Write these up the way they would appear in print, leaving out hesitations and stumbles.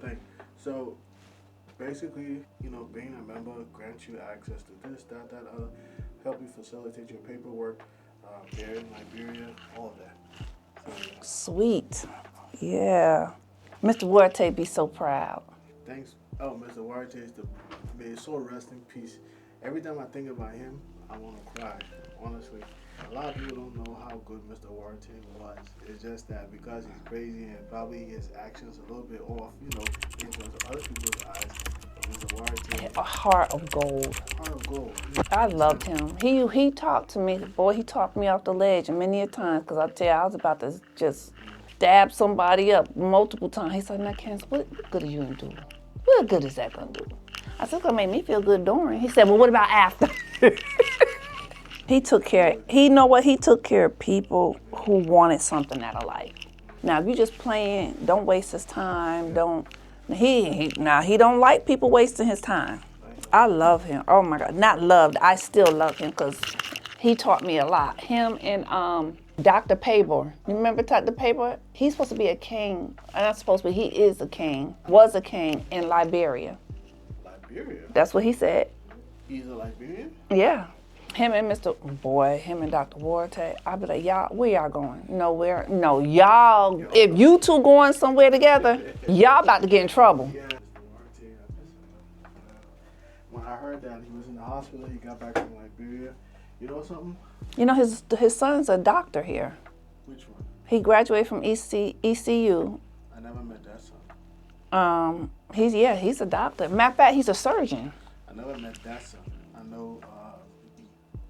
thing. So basically, being a member grants you access to this, that, other, help you facilitate your paperwork, there in Liberia, all of that. So, Sweet. Yeah. Mr. Duarte be so proud. thanks. Oh, Mr. Warte is may his soul rest in peace. Every time I think about him, I want to cry. Honestly, a lot of people don't know how good Mr. Warte was. It's just that because he's crazy and probably his actions a little bit off, in terms of other people's eyes. But Mr. Warte, A heart of gold. heart of gold. I loved him. He talked to me. Boy, he talked me off the ledge many a times because I tell you, I was about to just stab somebody up multiple times. He said, now, Candice, what good are you going to do? What good is that going to do? I said, it's going to make me feel good during. He said, well, what about after? He took care, he took care of people who wanted something out of life. Now, if you just playing, don't waste his time, he don't like people wasting his time. I love him. Oh my God, not loved, I still love him because he taught me a lot. Him and Dr. Pabor. You remember Dr. Pabor? He's supposed to be a king. Not supposed to be, he is a king, was a king in Liberia. Liberia? That's what he said. He's a Liberian? Yeah. Him and Dr. Duarte, I'd be like, y'all, where y'all going? Nowhere. No, y'all, if you two going somewhere together, y'all about to get in trouble. Yeah, Mr. Duarte, when I heard that he was in the hospital, he got back from Liberia. You know something? His son's a doctor here. Which one? He graduated from ECU. I never met that son. He's a doctor. Matter of fact, he's a surgeon. I never met that son. I know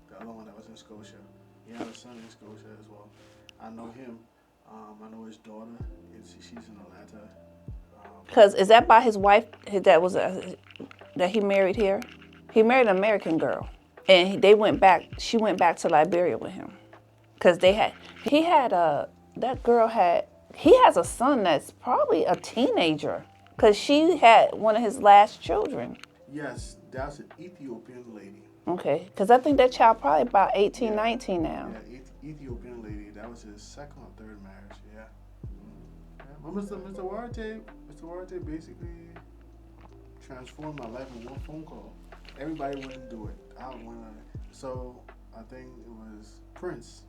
the other one that was in Scotia. He had a son in Scotia as well. I know him. I know his daughter. She's in Atlanta. Because is that by his wife that he married here? He married an American girl. And she went back to Liberia with him. Because he has a son that's probably a teenager. Because she had one of his last children. Yes, that's an Ethiopian lady. Okay, because I think that child probably about 18, 19 now. Yeah, Ethiopian lady. That was his second or third marriage, yeah. But Mr. Duarte basically transformed my life in one phone call. Everybody wouldn't do it. I don't want to. So I think it was Prince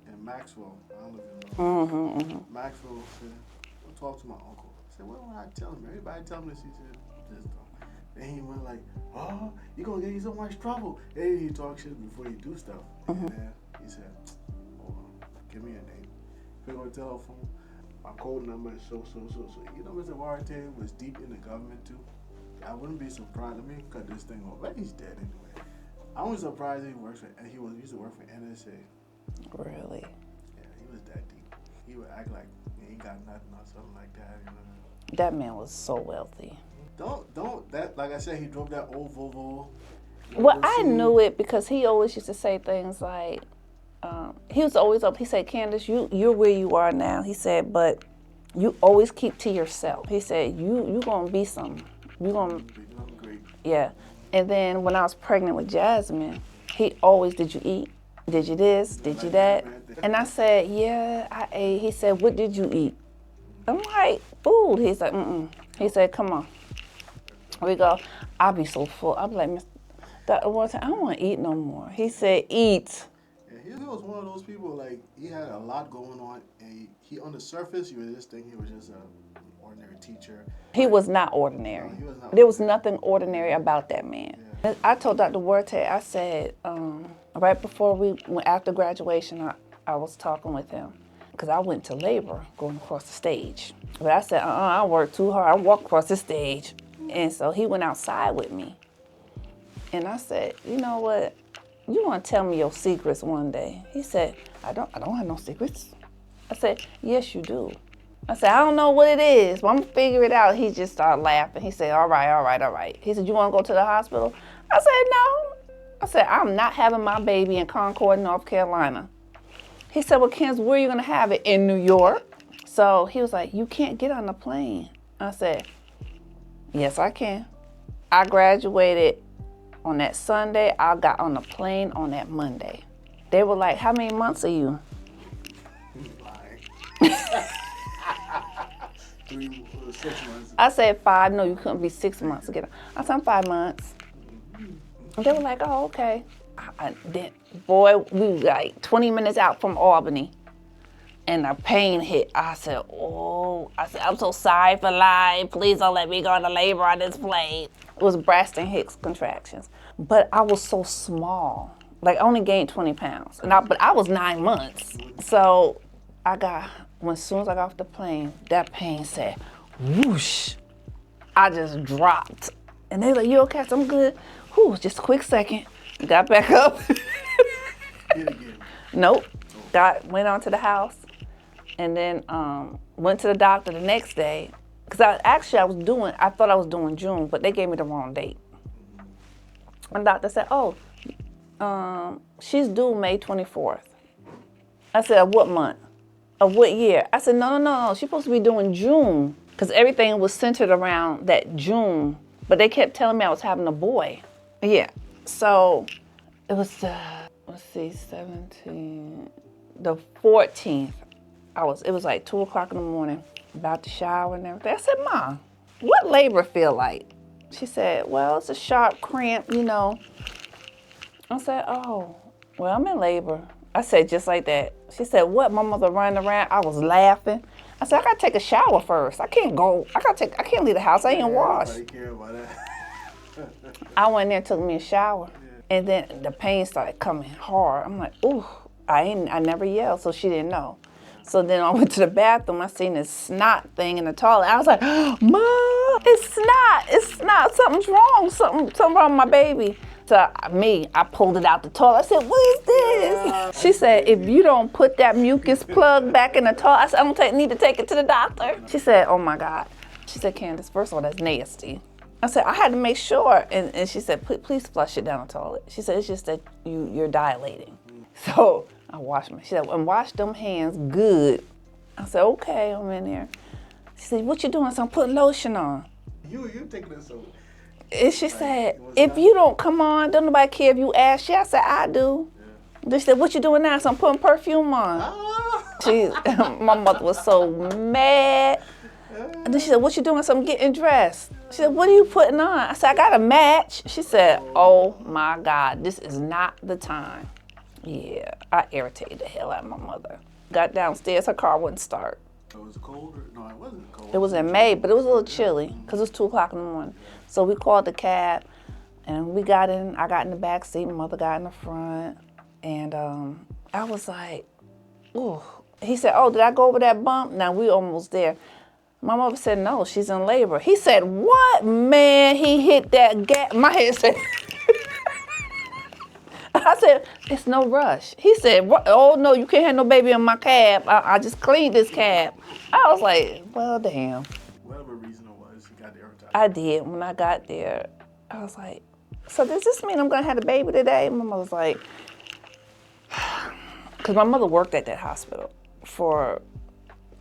and Maxwell. I don't know if you know. Maxwell said, "Go talk to my uncle." I said, "What do I tell him? Everybody tell him this." He said, "Just don't." Then he went like, "Oh, you're gonna get in so much trouble." Hey, he talk shit before you do stuff. And then he said, "Hold on, give me a name." Pick up the telephone. My code number is so. Mr. Duarte was deep in the government too. I wouldn't be surprised. Let me cut this thing off. But he's dead anyway. I was surprised he used to work for NSA. Really? Yeah, he was that deep. He would act like he got nothing or something like that. That man was so wealthy. Like I said, he drove that old Volvo. Well, I knew it because he always used to say things like, he was always up. He said, Candice, you're where you are now. He said, but you always keep to yourself. He said, you going to be something. You're going to be great. Yeah. And then when I was pregnant with Jasmine, he always, did you eat? Did you this? Did you that? And I said, yeah, I ate. He said, what did you eat? I'm like, food. He said, He said, come on. We go. I'll be so full. I'll be like, Dr. Walter, I don't want to eat no more. He said, eat. Yeah, he was one of those people, like, he had a lot going on, and he on the surface, you would just think he was just an ordinary teacher. He was not ordinary. No, he was not There was nothing ordinary about that man. Yeah. I told Dr. Duarte, I said, right before after graduation, I was talking with him. Because I went to labor going across the stage. But I said, I worked too hard. I walked across the stage. And so he went outside with me. And I said, you know what? You want to tell me your secrets one day? He said, I don't have no secrets. I said, yes, you do. I said, I don't know what it is, but I'm going to figure it out. He just started laughing. He said, all right. He said, you want to go to the hospital? I said, no. I said, I'm not having my baby in Concord, North Carolina. He said, well, Candice, where are you going to have it? In New York? So he was like, you can't get on the plane. I said, yes, I can. I graduated on that Sunday. I got on the plane on that Monday. They were like, how many months are you? 6 months. I said 5. No, you couldn't be 6 months to get. I said I'm 5 months. And they were like, oh, okay. Boy, we were like 20 minutes out from Albany. And the pain hit. I said, I'm so sorry for lying. Please don't let me go into labor on this plane. It was Braxton Hicks contractions. But I was so small. Like, I only gained 20 pounds. But I was 9 months. So as soon as I got off the plane, that pain said, whoosh. I just dropped. And they were like, you okay? I said, I'm good. Whew, just a quick second. Got back up. Nope. Went on to the house. And then went to the doctor the next day. Because I thought I was doing June, but they gave me the wrong date. And the doctor said, she's due May 24th. I said, of what month? Of what year? I said, no. She's supposed to be doing June. Because everything was centered around that June. But they kept telling me I was having a boy. Yeah. So it was, 17, the 14th. It was like 2 o'clock in the morning, about to shower and everything. I said, Mom, what labor feel like? She said, well, it's a sharp cramp, you know. I said, oh, well, I'm in labor. I said, just like that. She said, what? My mother running around. I was laughing. I said, I gotta take a shower first. I can't leave the house. I ain't washed. Nobody care about that. I went in there and took me a shower. And then the pain started coming hard. I'm like, ooh, I never yelled, so she didn't know. So then I went to the bathroom. I seen this snot thing in the toilet. I was like, Mom, it's snot. Something's wrong. Something wrong with my baby. So I pulled it out the toilet. I said, what is this? She said, if you don't put that mucus plug back in the toilet, I said, I don't need to take it to the doctor. She said, oh my God. She said, Candice, first of all, that's nasty. I said, I had to make sure. And she said, please flush it down the toilet. She said, it's just that you're dilating. So I washed she said, and wash them hands good. I said, okay, I'm in there. She said, what you doing? So I'm putting lotion on. You taking it so. And she said, if you don't come on, don't nobody care if you ask. I said, I do. Yeah. She said, what you doing now? So I'm putting perfume on. My mother was so mad. And then she said, what you doing? So I'm getting dressed. She said, what are you putting on? I said, I got a match. She said, oh my God, this is not the time. Yeah, I irritated the hell out of my mother. Got downstairs, her car wouldn't start. So it was cold? No, it wasn't cold. It was in May, but it was a little chilly because it was 2 o'clock in the morning. So we called the cab and we got in. I got in the back seat, my mother got in the front. And I was like, ooh. He said, oh, did I go over that bump? Now we almost there. My mother said, no, she's in labor. He said, what? Man, he hit that gap. My head said, I said, it's no rush. He said, what? Oh, no, you can't have no baby in my cab. I just cleaned this cab. I was like, well, damn. Whatever reason it was, you got there on time. I did. When I got there, I was like, so does this mean I'm going to have a baby today? My mother was like, because my mother worked at that hospital for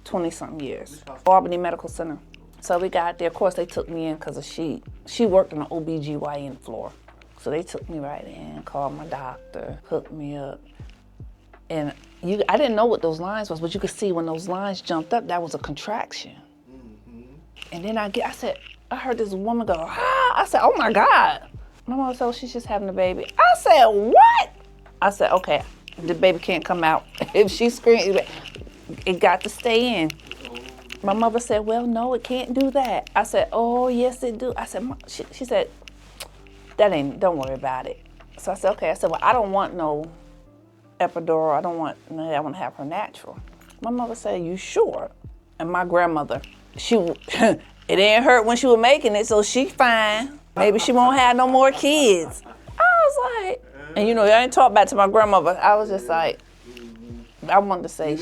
20-something years, Albany Medical Center. So we got there. Of course, they took me in because she worked on the OBGYN floor. So they took me right in, called my doctor, hooked me up. And I didn't know what those lines was, but you could see when those lines jumped up, that was a contraction. Mm-hmm. And then I heard this woman go, ah! I said, oh my God. My mom said, oh, she's just having a baby. I said, what? I said, okay, the baby can't come out. If she screams, it got to stay in. My mother said, well, no, it can't do that. I said, oh, yes, it do. I said, she said, don't worry about it. So I said, okay. I said, well, I don't want no epidural. I don't want none of that. I want to have her natural. My mother said, you sure? And my grandmother, it didn't hurt when she was making it, so she fine. Maybe she won't have no more kids. I was like, and I didn't talk back to my grandmother. I was just like, I wanted to say,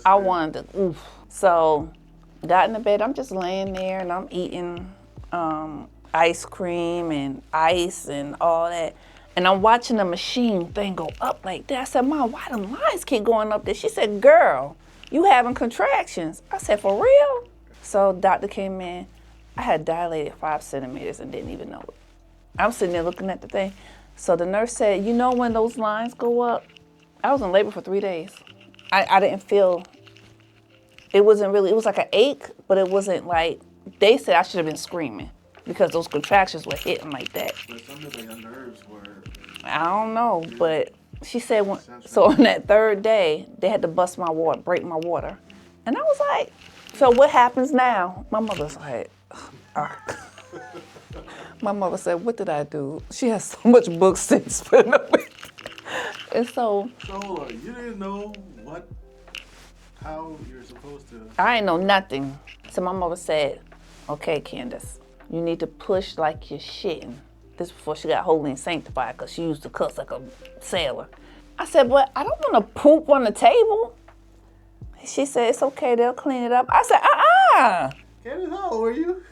I wanted to, oof. So got in the bed, I'm just laying there and I'm eating ice cream and ice and all that. And I'm watching the machine thing go up like that. I said, Mom, why them lines keep going up there? She said, girl, you having contractions. I said, for real? So doctor came in. I had dilated 5 centimeters and didn't even know it. I'm sitting there looking at the thing. So the nurse said, when those lines go up, I was in labor for 3 days. I didn't feel It wasn't really, it was like an ache, but it wasn't like, they said I should have been screaming because those contractions were hitting like that. But some of your nerves were. I don't know, but she said, so on that third day, they had to bust my water, break my water. And I was like, so what happens now? My mother's like, my mother said, what did I do? She has so much book sense for nothing. And so. So you didn't know how you're supposed to. I ain't know nothing. So my mother said, okay, Candice, you need to push like you're shitting. This before she got holy and sanctified because she used to cuss like a sailor. I said, but I don't want to poop on the table. She said, it's okay, they'll clean it up. I said, Candice, how old were you?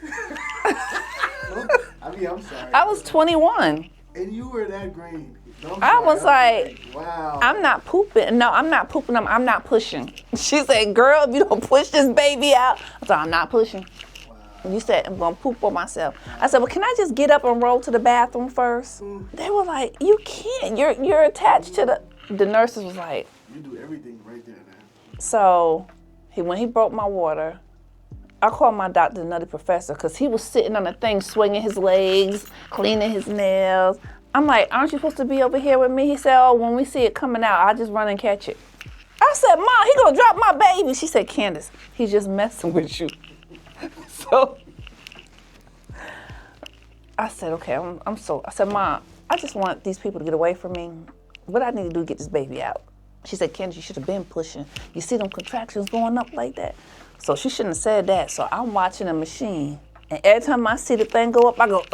I'm sorry. I was 21. And you were that green. I was like, wow. I'm not pooping. No, I'm not pooping. I'm not pushing. She said, girl, if you don't push this baby out. I said, I'm not pushing. Wow. You said, I'm going to poop on myself. I said, well, can I just get up and roll to the bathroom first? They were like, you can't. You're attached to the nurses was like. You do everything right there, man. So when he broke my water, I called my doctor, the nutty professor, because he was sitting on the thing, swinging his legs, cleaning his nails. I'm like, aren't you supposed to be over here with me? He said, oh, when we see it coming out, I'll just run and catch it. I said, Mom, he gonna drop my baby. She said, Candice, he's just messing with you. So I said, okay, I said, Mom, I just want these people to get away from me. What I need to do to get this baby out? She said, Candice, you should have been pushing. You see them contractions going up like that? So she shouldn't have said that. So I'm watching the machine, and every time I see the thing go up, I go,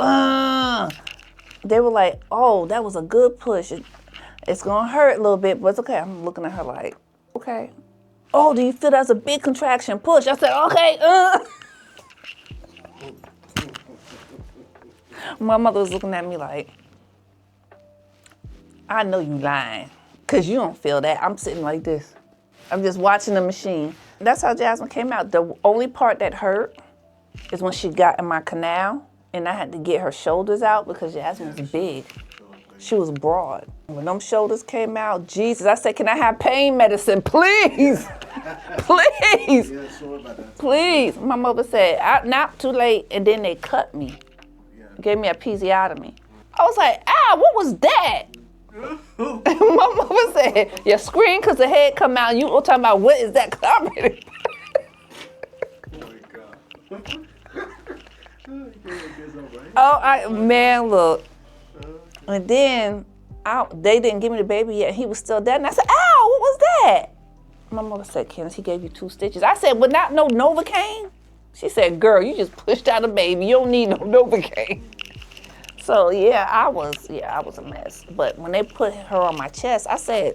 They were like, oh, that was a good push. It's going to hurt a little bit, but it's okay. I'm looking at her like, okay. Oh, do you feel that's a big contraction? Push. I said, okay. My mother was looking at me like, I know you lying, because you don't feel that. I'm sitting like this. I'm just watching the machine. That's how Jasmine came out. The only part that hurt is when she got in my canal. And I had to get her shoulders out because Jasmine was big. She was broad. When them shoulders came out, Jesus, I said, can I have pain medicine, please? Please. Yeah, sure about that. Please. My mother said, not too late. And then they cut me. Gave me a episiotomy. I was like, what was that? My mother said, you screamed because the head come out. You were talking about, what is that? Oh, my God. Man, look. And then they didn't give me the baby yet. He was still dead. And I said, ow, what was that? My mother said, Candice, he gave you 2 stitches. I said, but not no Novocaine? She said, girl, you just pushed out a baby. You don't need no Novocaine. So, I was a mess. But when they put her on my chest, I said,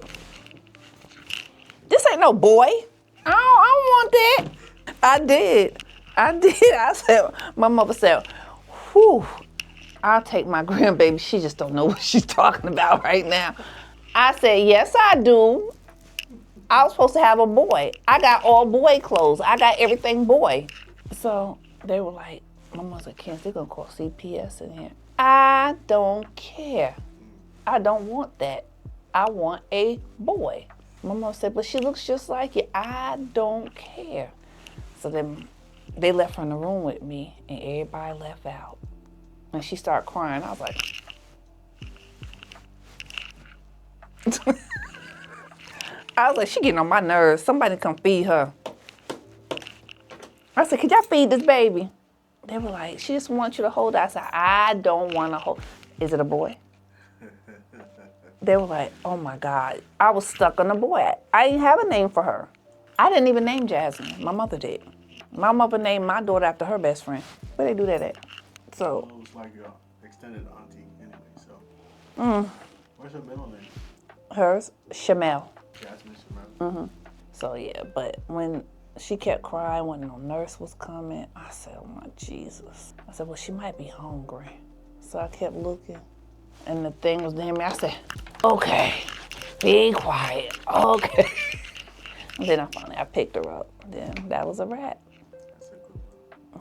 this ain't no boy. I don't want that. I did. I said, my mother said, whew, I'll take my grandbaby. She just don't know what she's talking about right now. I said, yes, I do. I was supposed to have a boy. I got all boy clothes. I got everything boy. So they were like, my mother said, Candice, they're going to call CPS in here. I don't care. I don't want that. I want a boy. My mom said, but she looks just like you. I don't care. So then they left her in the room with me, and everybody left out. And she started crying. I was like, she getting on my nerves. Somebody come feed her. I said, could y'all feed this baby? They were like, she just wants you to hold her. I said, I don't want to hold. Is it a boy? They were like, oh my God. I was stuck on a boy. I didn't have a name for her. I didn't even name Jasmine. My mother did. My mother named my daughter after her best friend. Where they do that at? So. It was like your extended auntie anyway, so. What's her middle name? Hers, Shamel. Jasmine Shamel. So but when she kept crying when no nurse was coming, I said, oh my Jesus. I said, well, she might be hungry. So I kept looking, and the thing was near me. I said, okay, be quiet, okay. And then I picked her up. Then that was a wrap.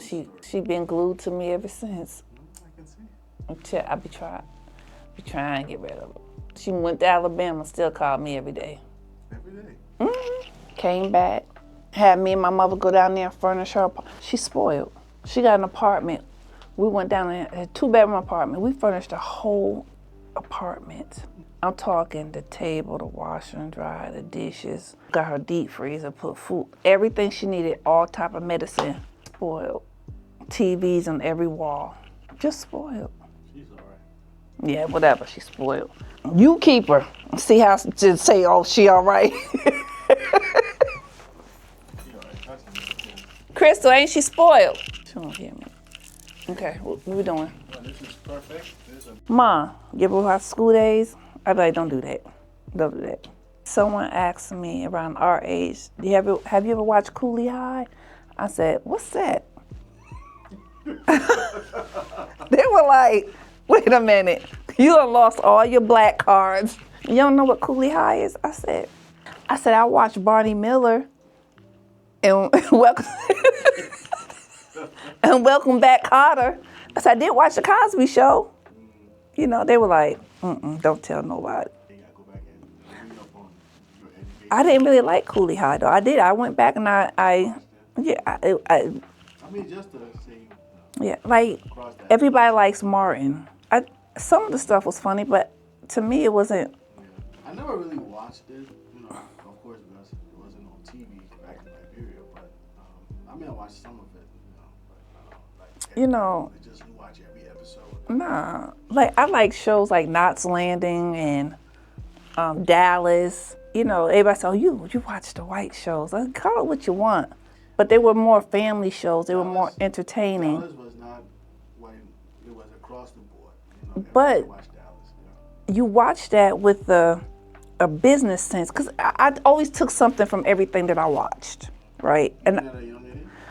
She been glued to me ever since. I can see. I be trying to get rid of her. She went to Alabama, still called me every day. Every day? Came back, Had me and my mother go down there and furnish her. She's spoiled. She got an apartment. We went down there, a 2-bedroom apartment. We furnished the whole apartment. I'm talking the table, the washer and dryer, the dishes. Got her deep freezer, put food, everything she needed, all type of medicine. Spoiled. TVs on every wall. Just spoiled. She's all right. Yeah, whatever, she's spoiled. You keep her. See how to say, oh, she all right. Crystal, ain't she spoiled? She don't hear me. Okay, what we doing? Well, this is perfect. Ma, give her her school days. I'd be like, don't do that. Don't do that. Someone asked me around our age, have you ever watched Cooley High? I said, what's that? They were like, wait a minute. You done lost all your black cards. You don't know what Cooley High is? I said, I watched Barney Miller and welcome, and Welcome Back, Kotter. I said, I did watch the Cosby Show. You know, they were like, don't tell nobody. I didn't really like Cooley High, though. I did. I went back and I mean, just to say, yeah, like, everybody likes Martin. Some of the stuff was funny, but to me, it wasn't. I never really watched it, you know, of course, because it wasn't on TV back in Liberia, but, I mean, I watched some of it, You know, just watch every episode. Nah, like, I like shows like Knots Landing and Dallas. You know, everybody said, oh, you watch the white shows. Like, call it what you want. But they were more family shows. They were more entertaining. Dallas was not white. It was across the board. You know, but watched Dallas, you watch that with a business sense. Because I always took something from everything that I watched, right? And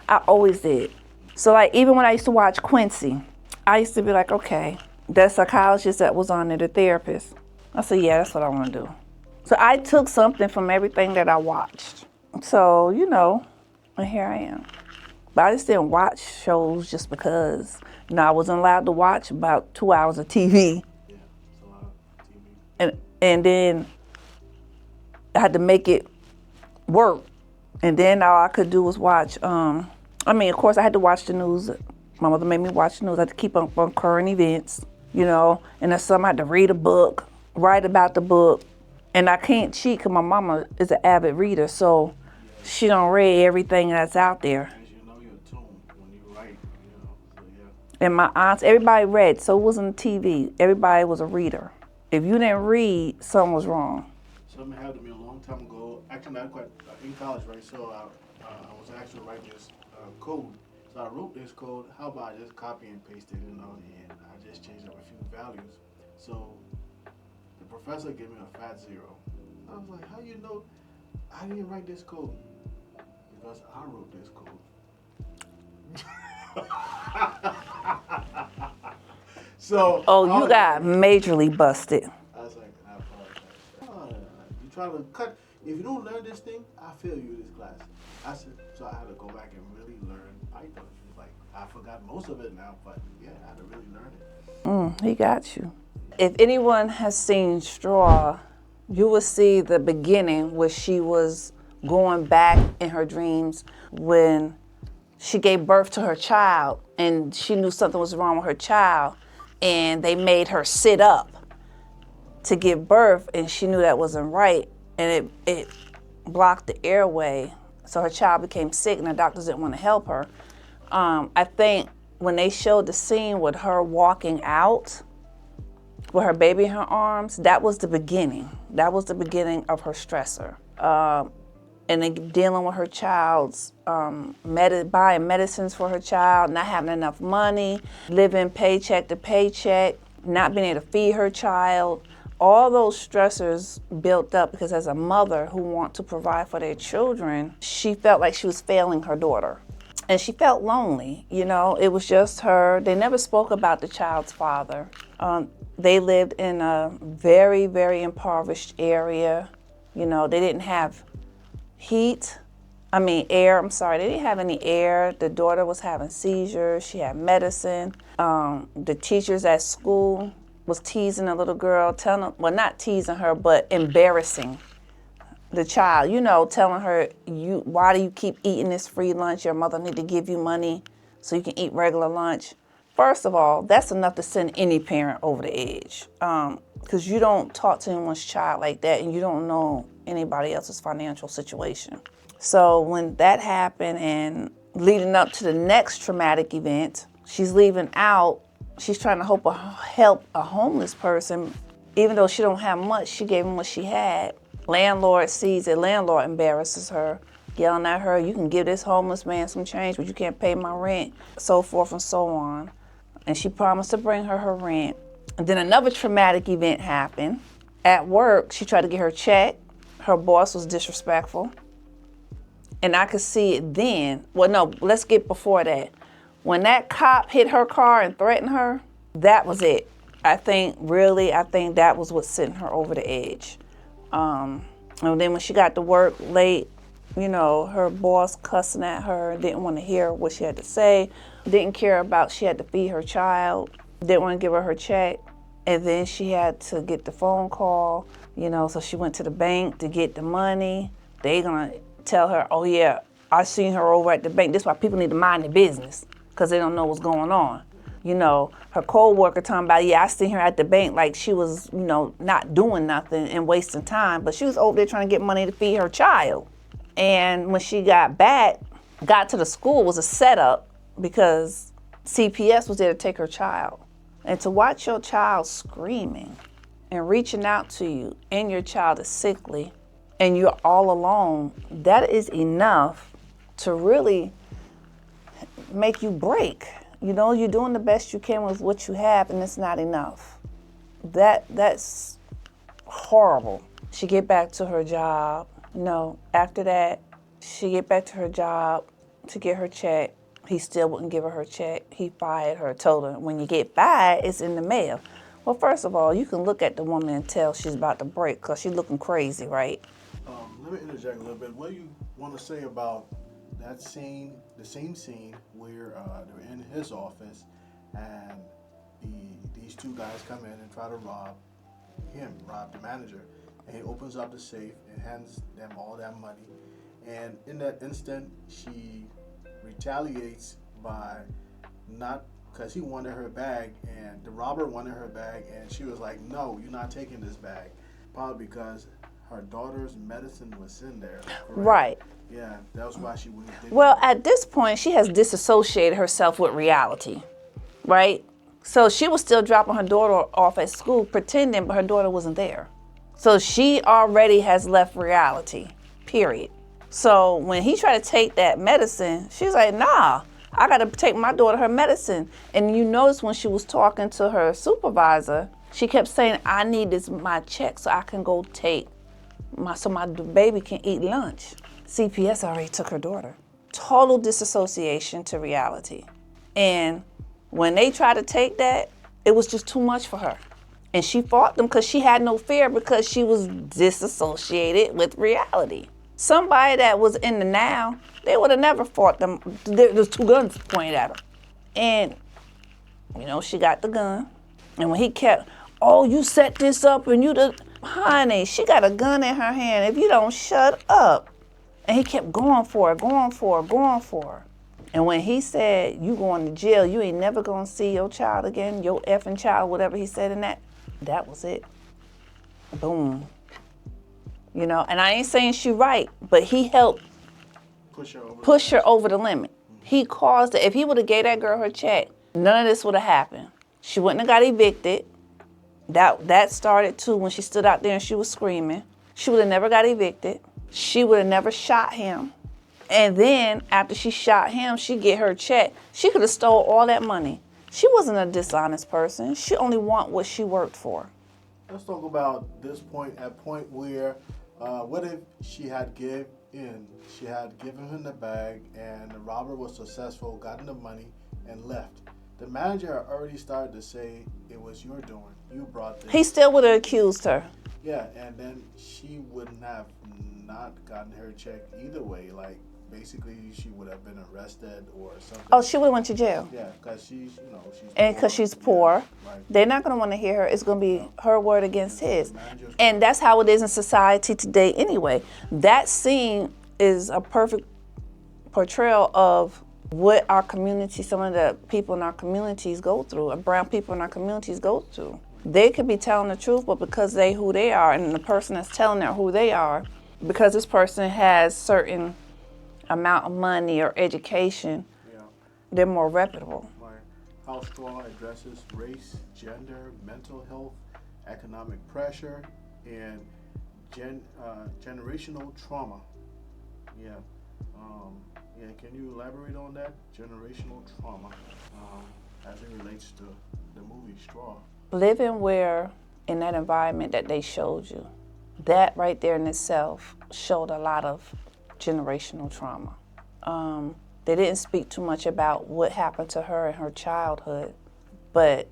I always did. So, like, even when I used to watch Quincy, I used to be like, okay, that psychologist that was on there, the therapist. I said, yeah, that's what I want to do. So I took something from everything that I watched. So, you know, and here I am. But I just didn't watch shows just because. You know, I wasn't allowed to watch about 2 hours of TV. Yeah, it's a lot of TV. And then I had to make it work. And then all I could do was watch, of course, I had to watch the news. My mother made me watch the news. I had to keep up on current events, you know. And then some I had to read a book, write about the book. And I can't cheat because my mama is an avid reader, so she don't read everything that's out there. You know your tune when you write, you know, so yeah. And my aunts, everybody read, so it wasn't TV. Everybody was a reader. If you didn't read, something was wrong. Something happened to me a long time ago. Actually, not quite in college, right? So I was actually writing this code. So I wrote this code. How about I just copy and paste it, you know, and I just changed up a few values. So the professor gave me a fat 0. I was like, how you know I didn't write this code? Because I wrote this code. So you got majorly busted. I was like, I apologize. You try to cut. If you don't learn this thing, I fail you this class. I said, so I had to go back and really learn Python. Like, I forgot most of it now, but yeah, I had to really learn it. He got you. If anyone has seen Straw, you will see the beginning where she was going back in her dreams when she gave birth to her child and she knew something was wrong with her child and they made her sit up to give birth and she knew that wasn't right and it blocked the airway. So her child became sick and the doctors didn't want to help her. I think when they showed the scene with her walking out with her baby in her arms, that was the beginning. That was the beginning of her stressor. And then dealing with her child's, buying medicines for her child, not having enough money, living paycheck to paycheck, not being able to feed her child. All those stressors built up because as a mother who wants to provide for their children, she felt like she was failing her daughter. And she felt lonely, you know, it was just her. They never spoke about the child's father. They lived in a very, very impoverished area. You know, they didn't have air, They didn't have any air. The daughter was having seizures. She had medicine. The teachers at school was teasing the little girl, not teasing her, but embarrassing the child, telling her, why do you keep eating this free lunch? Your mother need to give you money so you can eat regular lunch. First of all, that's enough to send any parent over the edge. Because you don't talk to anyone's child like that, and you don't know anybody else's financial situation. So when that happened, and leading up to the next traumatic event, she's leaving out. She's trying to help a homeless person. Even though she don't have much, she gave him what she had. Landlord sees it. Landlord embarrasses her, yelling at her, you can give this homeless man some change, but you can't pay my rent, so forth and so on. And she promised to bring her rent. And then another traumatic event happened. At work, she tried to get her check. Her boss was disrespectful. And I could see it then. Well, no, let's get before that. When that cop hit her car and threatened her, that was it. I think that was what sent her over the edge. And then when she got to work late, her boss cussing at her, didn't want to hear what she had to say, didn't care about she had to feed her child, didn't want to give her check. And then she had to get the phone call, so she went to the bank to get the money. They gonna tell her, oh yeah, I seen her over at the bank. That's why people need to mind their business, because they don't know what's going on. Her co-worker talking about, yeah, I seen her at the bank like she was, not doing nothing and wasting time, but she was over there trying to get money to feed her child. And when she got to the school, was a setup because CPS was there to take her child. And to watch your child screaming and reaching out to you, and your child is sickly, and you're all alone, that is enough to really make you break. You're doing the best you can with what you have, and it's not enough. That's horrible. She get back to her job. After that, she get back to her job to get her check. He still wouldn't give her check. He fired her, told her, when you get fired, it's in the mail. Well, first of all, you can look at the woman and tell she's about to break because she's looking crazy, right? Let me interject a little bit. What do you want to say about that scene, the same scene where they're in his office and these two guys come in and try to rob the manager, and he opens up the safe and hands them all that money. And in that instant, she retaliates by not, because he wanted her bag, and the robber wanted her bag, and she was like, no, you're not taking this bag. Probably because her daughter's medicine was in there. Correct? Right. Yeah, that was why she wouldn't. Well, at this point, she has disassociated herself with reality, right? So she was still dropping her daughter off at school, pretending, but her daughter wasn't there. So she already has left reality, period. So when he tried to take that medicine, she's like, nah, I got to take my daughter her medicine. And you notice when she was talking to her supervisor, she kept saying, I need my check so I can go so my baby can eat lunch. CPS already took her daughter. Total disassociation to reality. And when they tried to take that, it was just too much for her. And she fought them because she had no fear, because she was disassociated with reality. Somebody that was in the now, they would have never fought them. There's two guns pointed at her. And, she got the gun. And when he kept, oh, you set this up and honey, she got a gun in her hand. If you don't shut up. And he kept going for her. And when he said, you going to jail, you ain't never going to see your child again, your effing child, whatever he said in that was it. Boom. And I ain't saying she right, but he helped push her over the limit. He caused it. If he would have gave that girl her check, none of this would have happened. She wouldn't have got evicted. That started too when she stood out there and she was screaming. She would have never got evicted. She would have never shot him. And then after she shot him, she get her check. She could have stole all that money. She wasn't a dishonest person. She only want what she worked for. Let's talk about this point where, what if she had given him the bag and the robber was successful, gotten the money, and left. The manager had already started to say it was your doing. You brought this. He still would have accused her. Yeah, and then she wouldn't have not gotten her check either way. Like, basically she would have been arrested or something. Oh, she would have went to jail. Yeah, because she's And because she's poor, Yeah, right. they're not going to want to hear her. It's going to be her word against his. Manager's And that's how it is in society today anyway. That scene is a perfect portrayal of what our community, some of the people in our communities go through, or brown people in our communities go through. They could be telling the truth, but because they who they are, and the person that's telling them who they are, because this person has certain amount of money or education, they're more reputable. Right. How Straw addresses race, gender, mental health, economic pressure, and generational trauma. Yeah. Can you elaborate on that? Generational trauma as it relates to the movie Straw. Living in that environment that they showed you, that right there in itself showed a lot of generational trauma. They didn't speak too much about what happened to her in her childhood, but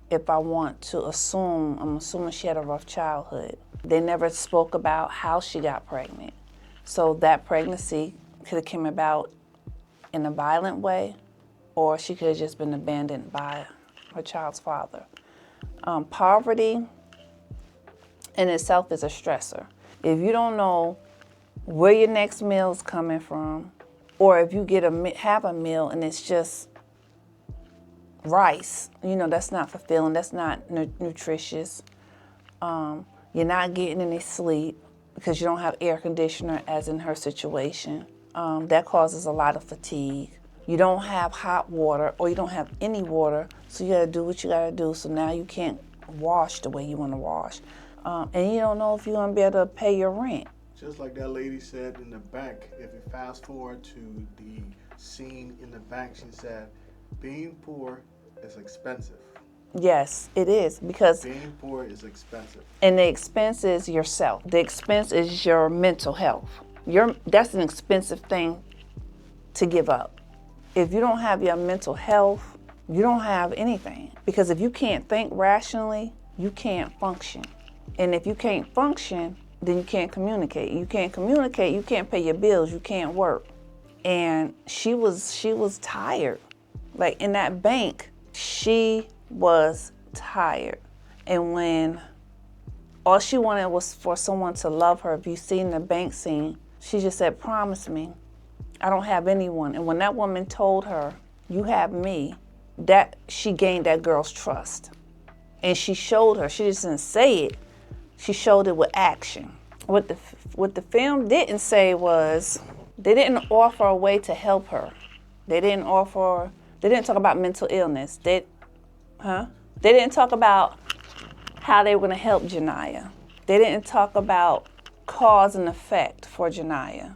if I want to assume, I'm assuming she had a rough childhood. They never spoke about how she got pregnant. So that pregnancy could have come about in a violent way, or she could have just been abandoned by her child's father. Poverty in itself is a stressor. If you don't know where your next meal is coming from, or if you have a meal and it's just rice, that's not fulfilling, that's not nutritious. You're not getting any sleep because you don't have air conditioner, as in her situation. That causes a lot of fatigue. You don't have hot water, or you don't have any water, so you gotta do what you gotta do. So now you can't wash the way you wanna wash. And you don't know if you're gonna be able to pay your rent. Just like that lady said in the bank, if you fast forward to the scene in the bank, she said, being poor is expensive. Yes, it is, because being poor is expensive. And the expense is yourself. The expense is your mental health. That's an expensive thing to give up. If you don't have your mental health, you don't have anything. Because if you can't think rationally, you can't function. And if you can't function, then you can't communicate. You can't communicate, you can't pay your bills, you can't work. And she was tired. Like in that bank, she was tired. And when all she wanted was for someone to love her, if you've seen the bank scene, she just said, promise me, I don't have anyone. And when that woman told her, you have me, that she gained that girl's trust. And she showed her, she just didn't say it, she showed it with action. What the film didn't say was, they didn't offer a way to help her. They didn't talk about mental illness. They didn't talk about how they were gonna help Janiyah. They didn't talk about cause and effect for Janiyah.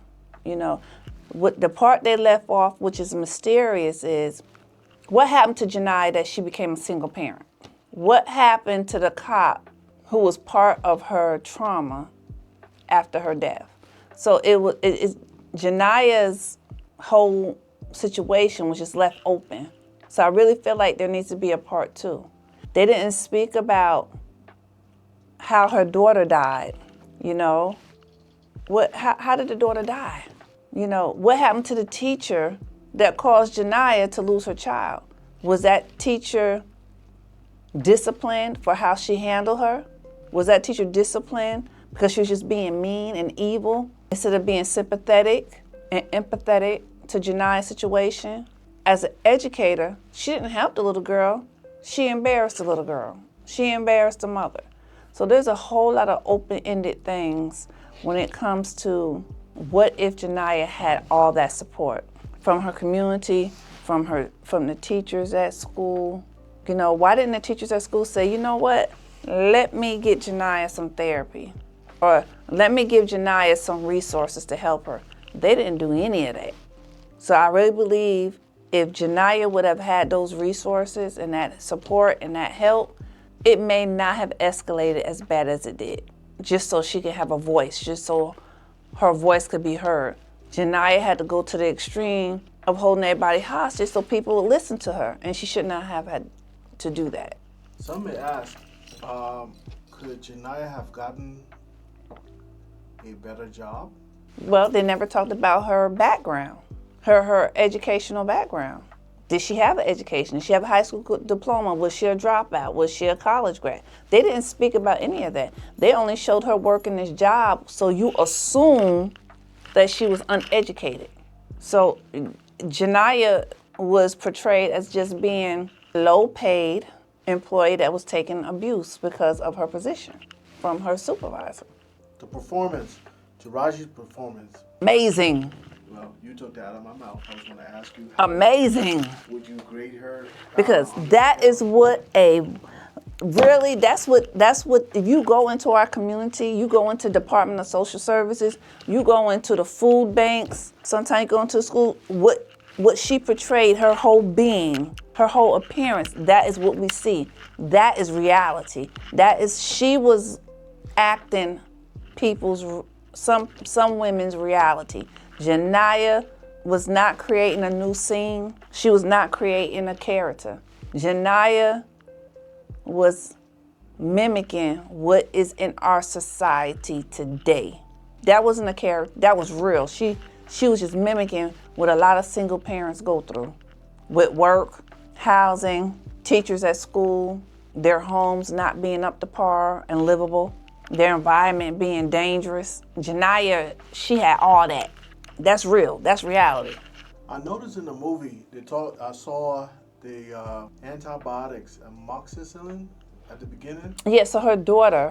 What the part they left off, which is mysterious, is what happened to Janiyah that she became a single parent? What happened to the cop who was part of her trauma after her death? So it's Janiyah's whole situation was just left open. So I really feel like there needs to be a part 2. They didn't speak about how her daughter died, How did the daughter die? What happened to the teacher that caused Janiyah to lose her child? Was that teacher disciplined for how she handled her? Was that teacher disciplined because she was just being mean and evil instead of being sympathetic and empathetic to Janiyah's situation? As an educator, she didn't help the little girl. She embarrassed the little girl. She embarrassed the mother. So there's a whole lot of open-ended things when it comes to what if Janiyah had all that support from her community, from the teachers at school. Why didn't the teachers at school say, you know what, let me get Janiyah some therapy, or let me give Janiyah some resources to help her? They didn't do any of that. So I really believe if Janiyah would have had those resources and that support and that help, it may not have escalated as bad as it did, just so she could have a voice, just so her voice could be heard. Janiyah had to go to the extreme of holding everybody hostage so people would listen to her, and she should not have had to do that. Some may ask, could Janiyah have gotten a better job? Well, they never talked about her background, her educational background. Did she have an education? Did she have a high school diploma? Was she a dropout? Was she a college grad? They didn't speak about any of that. They only showed her working this job, so you assume that she was uneducated. So Janiyah was portrayed as just being low-paid employee that was taking abuse because of her position from her supervisor. The performance, Taraji's performance. Amazing. Well, you took that out of my mouth. I was going to ask you. Amazing. Would you grade her? Because that is what that's what if you go into our community, you go into Department of Social Services, you go into the food banks, sometimes you go into school, what she portrayed, her whole being, her whole appearance, that is what we see. That is reality. She was acting some women's reality. Janiyah was not creating a new scene. She was not creating a character. Janiyah was mimicking what is in our society today. That wasn't a character, that was real. She was just mimicking what a lot of single parents go through with work, housing, teachers at school, their homes not being up to par and livable, their environment being dangerous. Janiyah, she had all that. That's real, that's reality. I noticed in the movie, I saw the antibiotics, amoxicillin at the beginning. Yeah, so her daughter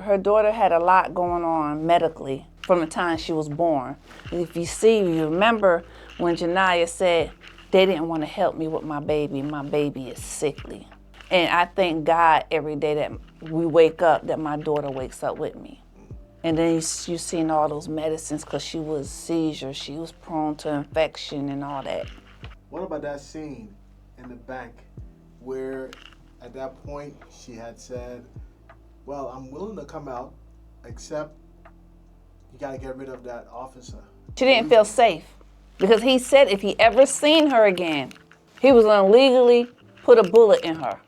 had a lot going on medically from the time she was born. If you remember when Janiyah said, they didn't want to help me with my baby is sickly. And I thank God every day that we wake up, that my daughter wakes up with me. And then you seen all those medicines because she was seizure, she was prone to infection and all that. What about that scene in the bank where at that point she had said, well, I'm willing to come out, except you got to get rid of that officer. She didn't feel safe because he said if he ever seen her again, he was gonna legally put a bullet in her.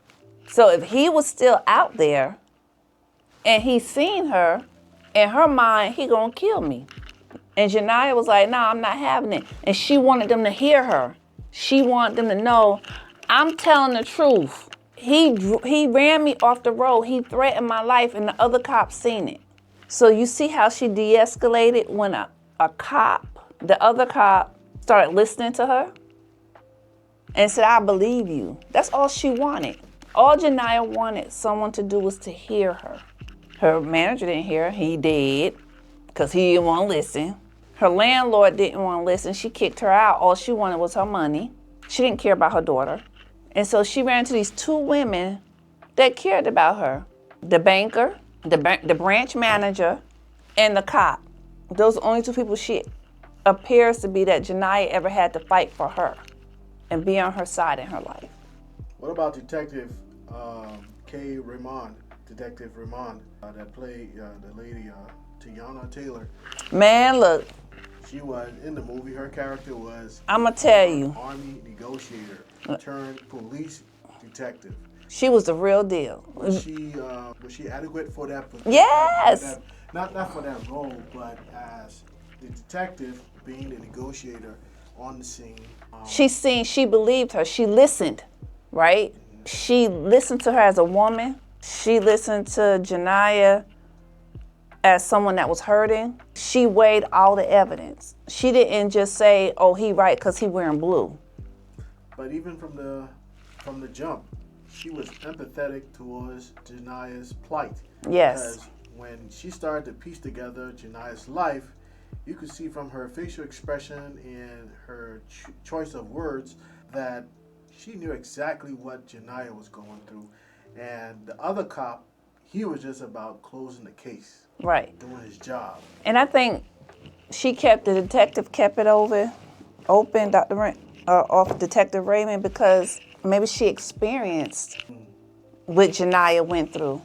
So if he was still out there and he seen her, in her mind, he gonna kill me. And Janiyah was like, nah, I'm not having it. And she wanted them to hear her. She wanted them to know, I'm telling the truth. He ran me off the road. He threatened my life, and the other cops seen it. So you see how she de-escalated when the other cop started listening to her and said, I believe you. That's all she wanted. All Janiyah wanted someone to do was to hear her. Her manager didn't hear her. He did, because he didn't want to listen. Her landlord didn't want to listen. She kicked her out. All she wanted was her money. She didn't care about her daughter. And so she ran into these two women that cared about her. The banker, the branch manager, and the cop. Those are the only two people she appears to be that Janiyah ever had to fight for her and be on her side in her life. What about Detective Detective Ramon, that played the lady, Tiana Taylor? Man, look. She was, in the movie, her character was... I'ma tell you. Army negotiator turned police detective. She was the real deal. Was she adequate for that position? Yes! Not for that role, but as the detective, being the negotiator on the scene. She believed her. She listened, right? Mm-hmm. She listened to her as a woman. She listened to Janiyah as someone that was hurting. She weighed all the evidence. She didn't just say, oh, he right because he wearing blue. But even from the jump, she was empathetic towards Janiyah's plight. Yes. Because when she started to piece together Janiyah's life, you could see from her facial expression and her choice of words that she knew exactly what Janiyah was going through. And the other cop, he was just about closing the case. Right. Doing his job. And I think the detective kept it open, off Detective Raymond, because maybe she experienced what Janiyah went through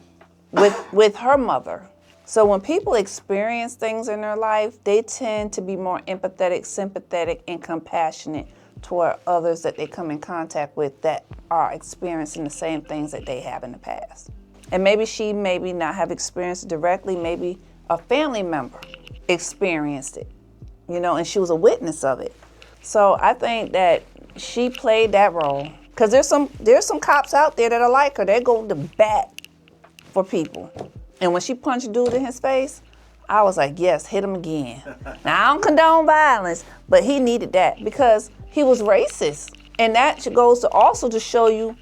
with her mother. So when people experience things in their life, they tend to be more empathetic, sympathetic, and compassionate toward others that they come in contact with that are experiencing the same things that they have in the past. And maybe she not have experienced it directly, maybe a family member experienced it and she was a witness of it. So I think that she played that role. Because there's some cops out there that are like her. They go to bat for people. And when she punched dude in his face, I was like, yes, hit him again. Now, I don't condone violence, but he needed that because he was racist. And that goes to also to show you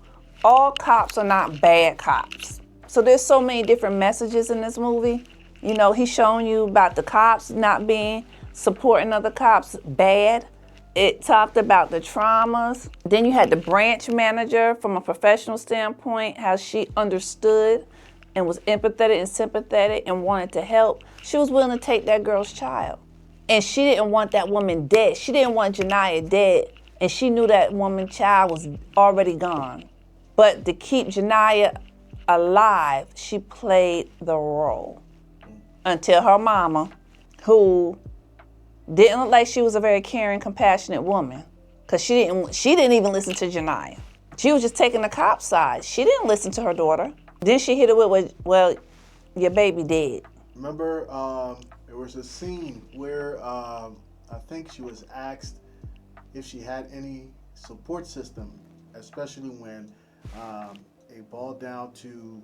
all cops are not bad cops. So there's so many different messages in this movie. He's showing you about the cops not being supporting other cops bad. It talked about the traumas. Then you had the branch manager from a professional standpoint, how she understood and was empathetic and sympathetic and wanted to help. She was willing to take that girl's child. And she didn't want that woman dead. She didn't want Janiyah dead. And she knew that woman's child was already gone. But to keep Janiyah alive, she played the role. Until her mama, who didn't look like she was a very caring, compassionate woman. Because she didn't even listen to Janiyah. She was just taking the cop's side. She didn't listen to her daughter. Then she hit her with, well, your baby dead. Remember, there was a scene where I think she was asked if she had any support system, especially when it boiled down to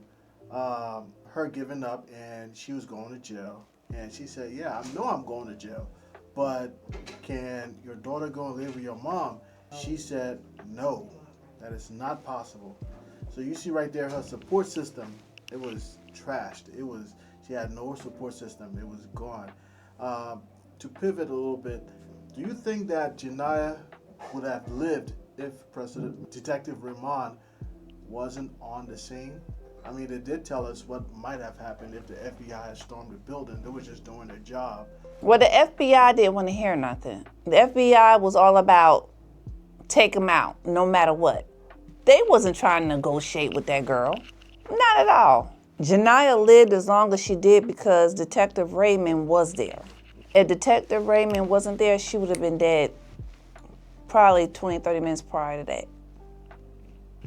her giving up and she was going to jail. And she said, yeah, I know I'm going to jail, but can your daughter go and live with your mom? She said, no, that is not possible. So you see right there, her support system, it was trashed. She had no support system. It was gone. To pivot a little bit, do you think that Janiyah would have lived if Detective Rahman wasn't on the scene? I mean, they did tell us what might have happened if the FBI had stormed the building. They were just doing their job. Well, the FBI didn't want to hear nothing. The FBI was all about take him out, no matter what. They wasn't trying to negotiate with that girl. Not at all. Janiyah lived as long as she did because Detective Raymond was there. If Detective Raymond wasn't there, she would have been dead probably 20, 30 minutes prior to that.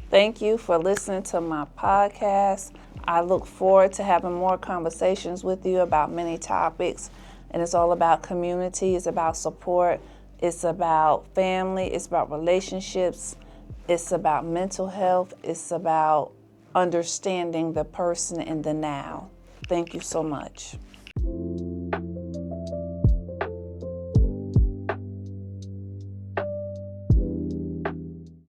Thank you for listening to my podcast. I look forward to having more conversations with you about many topics. And it's all about community. It's about support. It's about family. It's about relationships. It's about mental health. It's about understanding the person in the now. Thank you so much.